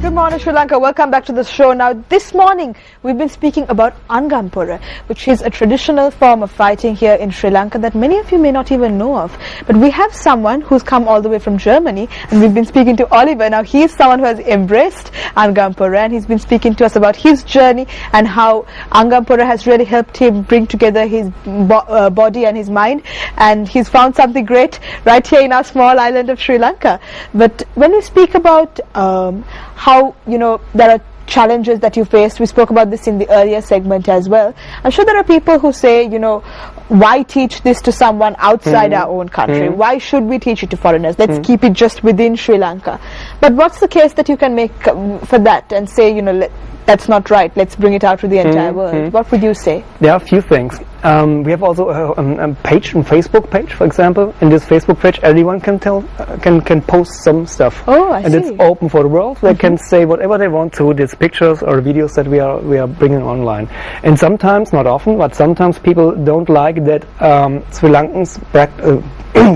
Good morning, Sri Lanka. Welcome back to the show. Now, this morning, we've been speaking about Angampora, which is a traditional form of fighting here in Sri Lanka that many of you may not even know of. But we have someone who's come all the way from Germany, and we've been speaking to Olivier. Now, he's someone who has embraced Angampora, and he's been speaking to us about his journey and how Angampora has really helped him bring together his body and his mind, and he's found something great right here in our small island of Sri Lanka. But when we speak about how, there are challenges that you faced, we spoke about this in the earlier segment as well. I'm sure there are people who say, why teach this to someone outside our own country? Why should we teach it to foreigners? Let's keep it just within Sri Lanka. But what's the case that you can make for that and say, that's not right, let's bring it out to the entire world? What would you say? There are a few things. We have also a page, a Facebook page, for example. In this Facebook page, everyone can post some stuff. Oh, I see. And it's open for the world. They can say whatever they want to these pictures or videos that we are bringing online. And sometimes, not often, but sometimes people don't like that Sri Lankans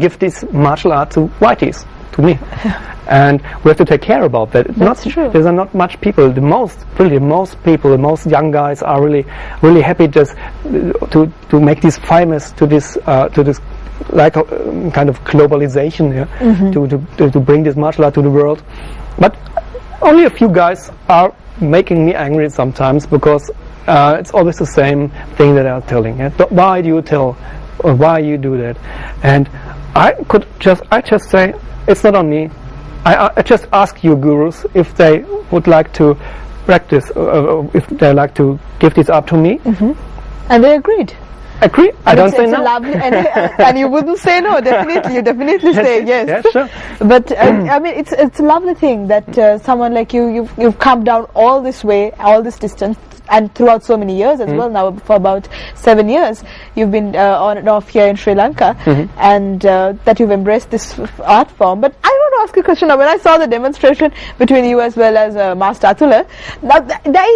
give this martial art to whiteys, to me. And we have to take care about that. That's true. There are not much people. The most young guys are really happy just to make this famous to this like a kind of globalization here, to bring this martial art to the world. But only a few guys are making me angry sometimes, because it's always the same thing that I'm telling. Why do you tell, or why you do that? And I just say it's not on me. I just ask you gurus if they would like to practice, if they like to give this up to me. And they agreed. Agree? I don't say no. Lovely, and you wouldn't say no, definitely. You definitely say yes. Yeah, sure. But I mean, it's a lovely thing that someone like you've come down all this way, all this distance, and throughout so many years as well. Now for about 7 years, you've been on and off here in Sri Lanka, and that you've embraced this art form. But I want to ask a question now. When I saw the demonstration between you as well as Master Atula, now there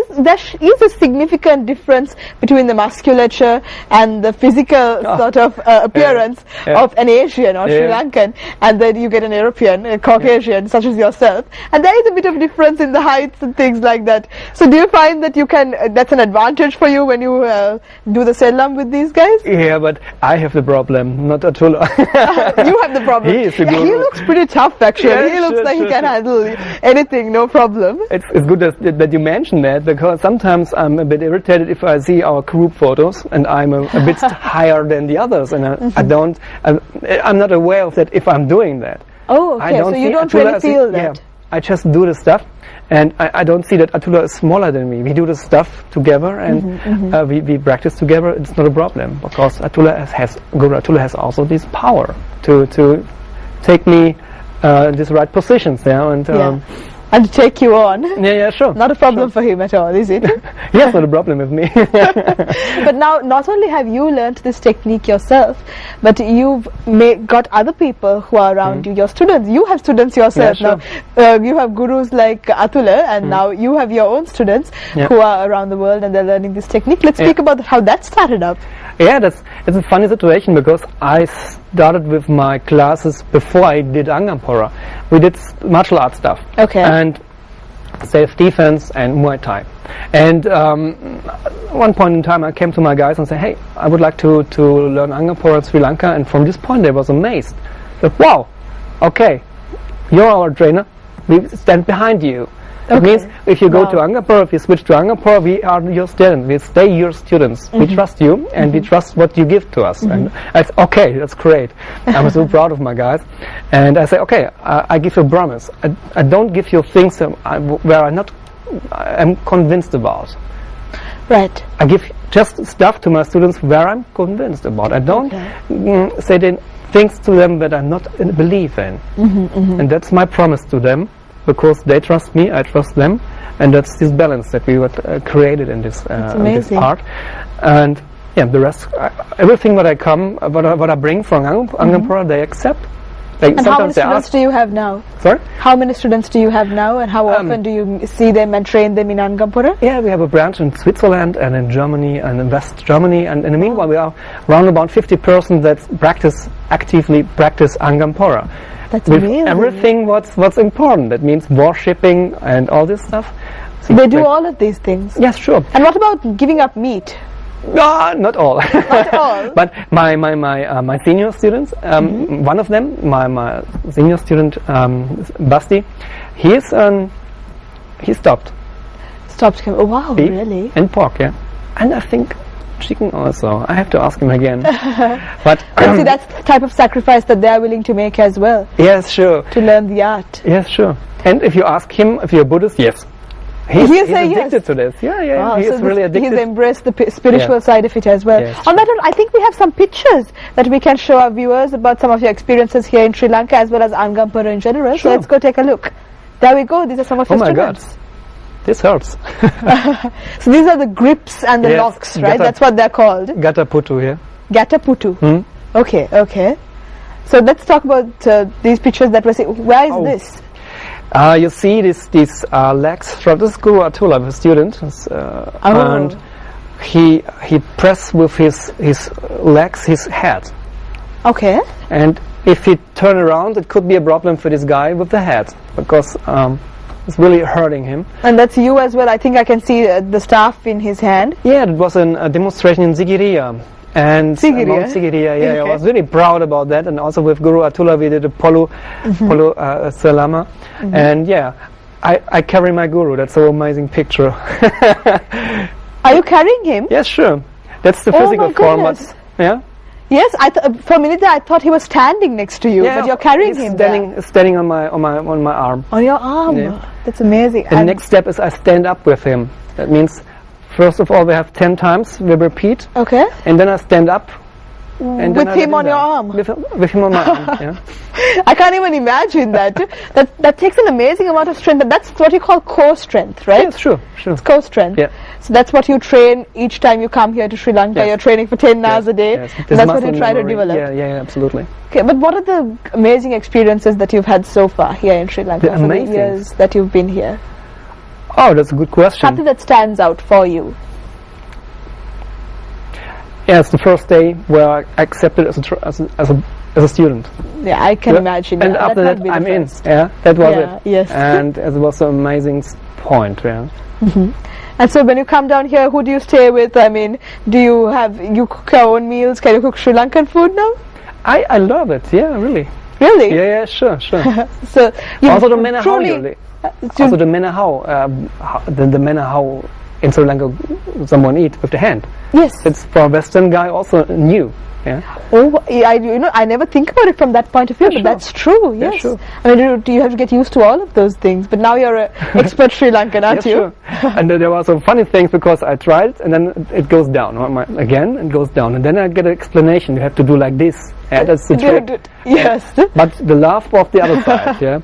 is a significant difference between the musculature and the physical sort of appearance of an Asian or Sri Lankan, and then you get an European, a Caucasian such as yourself, and there is a bit of difference in the heights and things like that. So do you find that you can, that's an advantage for you when you do the Selam with these guys? Yeah, but I have the problem, not Atula. You have the problem. He is the guru. He looks pretty tough actually. Yeah, he looks like he can handle anything, no problem. It's good that you mentioned that, because sometimes I'm a bit irritated if I see our group photos and I'm a bit higher than the others, and I'm not aware of that if I'm doing that. Oh, okay, so you don't really feel that. Yeah, I just do the stuff, and I don't see that Atula is smaller than me. We do the stuff together, and we practice together. It's not a problem, because Atula has also this power to take me these right positions now, and take you on. Yeah, sure. Not a problem for him at all, is it? Yes, not a problem with me. But now, not only have you learnt this technique yourself, but you've got other people who are around you, your students. You have students yourself. Yeah, sure. Now, you have gurus like Atula, and now you have your own students who are around the world, and they're learning this technique. Let's speak about how that started up. Yeah, it's a funny situation, because I started with my classes before I did Angampora. We did martial arts stuff. Okay. And self-defense and Muay Thai. And one point in time I came to my guys and said, hey, I would like to learn Angampora in Sri Lanka. And from this point they was amazed. Like, wow, okay, you're our trainer, we stand behind you. That means if you go to Angampora, if you switch to Angampora, we are your students. We stay your students. We trust you, and we trust what you give to us. And I said, okay, that's great. I'm so proud of my guys. And I say, okay, I give you a promise. I don't give you things where I'm convinced about. Right. I give just stuff to my students where I'm convinced about. I don't say things to them that I not believe in. And that's my promise to them. Because they trust me, I trust them, and that's this balance that we created in this art. And yeah, the rest, everything what I bring from Angampora, they accept. And how many students do you have now? Sorry? How many students do you have now, and how often do you see them and train them in Angampora? Yeah, we have a branch in Switzerland and in Germany and in West Germany, and in the meanwhile we are around about 50 persons that actively practice Angampora. That's with amazing. everything what's important. That means worshipping and all this stuff. So They do all of these things. Yes, sure. And what about giving up meat? Not all. Not all. But my senior students, one of them, my senior student, Basti, he stopped. Stopped. Oh, wow, Beef really? and pork, yeah. And I think chicken also. I have to ask him again. But And see, that's the type of sacrifice that they are willing to make as well, yes, sure. to learn the art. Yes, sure. And if you ask him if you're Buddhist, yes. He's addicted to this. Yeah. Wow, He is really addicted. He's embraced the spiritual side of it as well. Yes. On that note, I think we have some pictures that we can show our viewers about some of your experiences here in Sri Lanka as well as Angampora in general. Sure. So let's go take a look. There we go. These are some of your Oh my God. students. This hurts. So these are the grips and the Yes, locks, right? gata- That's what they're called. Gata putu here. Gataputu. Okay. So let's talk about these pictures that we're seeing. Where is Oh. this? You see these legs from this Guru Atula, a student, and he press with his legs his head. Okay. And if he turn around, it could be a problem for this guy with the head, because it's really hurting him. And that's you as well. I think I can see the staff in his hand. Yeah, it was a demonstration in Sigiriya. And Sigiriya? Mount Sigiriya, yeah, Okay. I was really proud about that. And also with Guru Atula, we did a polo salama. And yeah, I carry my Guru. That's an amazing picture. Are you carrying him? Yes, sure. That's the Oh physical my form. goodness. But, yeah. Yes, for a minute there I thought he was standing next to you, Yeah, but you're carrying he's him standing on my arm. on your arm. Yeah. That's amazing. The next step is I stand up with him. That means, first of all, we have 10 times, we repeat, Okay. and then I stand up. And then With I him let on your down. arm? With him on my arm, yeah. I can't even imagine that. That takes an amazing amount of strength. And that's what you call core strength, right? Yes, sure. Core strength. Yeah. So that's what you train each time you come here to Sri Lanka. Yes. You're training for 10 hours a day. Yes. And This that's what you muscle try to memory. develop. Yeah, absolutely. Okay, but what are the amazing experiences that you've had so far here in Sri Lanka The for the amazing? years that you've been here? Oh, that's a good question. Something that stands out for you. Yeah, it's the first day where I accepted as a student. Yeah, I can imagine. And Yeah, after must that, be the I'm in. first. Yeah, that was Yeah, it. yes. And it was an amazing point. Yeah. And so when you come down here, who do you stay with? I mean, do you cook your own meals? Can you cook Sri Lankan food now? I love it. Yeah, really. Really? Yeah, sure. So you Also the manner how truly- you also the manner the manner how in Sri Lanka someone eat with the hand. Yes. It's for a Western guy also new. Yeah. Oh, I never think about it from that point of view, but sure. that's true. Yes. sure. I mean, you have to get used to all of those things. But now you're an expert Sri Lankan, aren't Yes, you? sure. And there were some funny things because I tried it and then it goes down again and goes down and then I get an explanation. You have to do like this. Yeah, that's the trick. Yes. But the laugh of the other side. Yeah.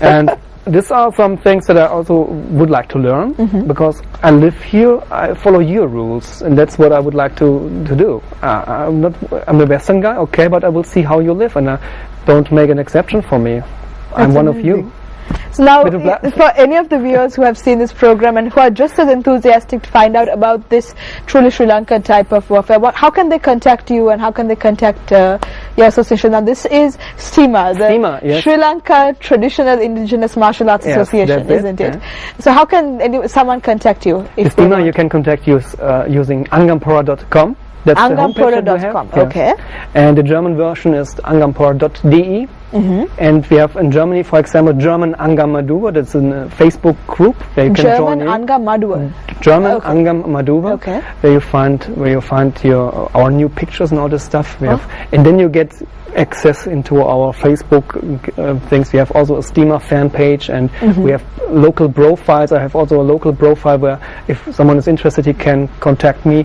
And these are some things that I also would like to learn because I live here. I follow your rules, and that's what I would like to do. I'm a Western guy, okay, but I will see how you live, and don't make an exception for me. I'm one of you. So now, Bit of black- for any of the viewers who have seen this program and who are just as enthusiastic to find out about this truly Sri Lankan type of warfare, how can they contact you and how can they contact your association? Now, this is STIMA, the STIMA, yes. Sri Lanka Traditional Indigenous Martial Arts Yes, Association, that's it, isn't it? yeah. So how can someone contact you? If they STIMA, want? you can contact us using angampora.com. That's the homepage that we have. Angampora.com, Yes. okay. And the German version is angampora.de. And we have in Germany, for example, German Angamaduwa. That's a Facebook group where you can German join in. Anga Madua. German Okay. Angam Maduva, Okay. where you find our new pictures and all this stuff. We have, and then you get access into our Facebook things. We have also a STIMA fan page, and we have local profiles. I have also a local profile where if someone is interested, he can contact me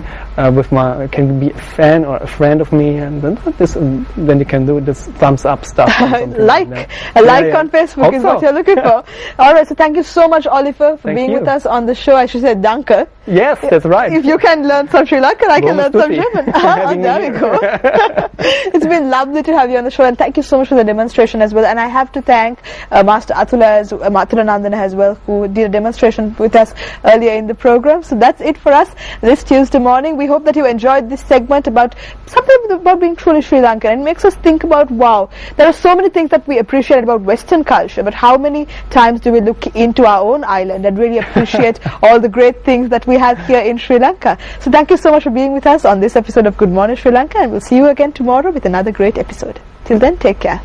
can be a fan or a friend of me, and then you can do this thumbs up stuff. and something like that. a like Yeah. on Facebook Hope is so. what you're looking for. All right, so thank you so much, Oliver, for Thank being you. with us on the show. I should say danke Lanka. Yes, that's right. If you can learn some Sri Lankan, I can learn some German. There we go. It's been lovely to have you on the show, and thank you so much for the demonstration as well. And I have to thank Master Athulanandana as well, who did a demonstration with us earlier in the program. So that's it for us this Tuesday morning. We hope that you enjoyed this segment about something about being truly Sri Lankan, and it makes us think about, wow, there are so many things that we appreciate about Western culture, but how many times do we look into our own island and really appreciate all the great things that we have here in Sri Lanka? So thank you so much for being with us on this episode of Good Morning Sri Lanka, and we'll see you again tomorrow with another great episode. Till then, take care.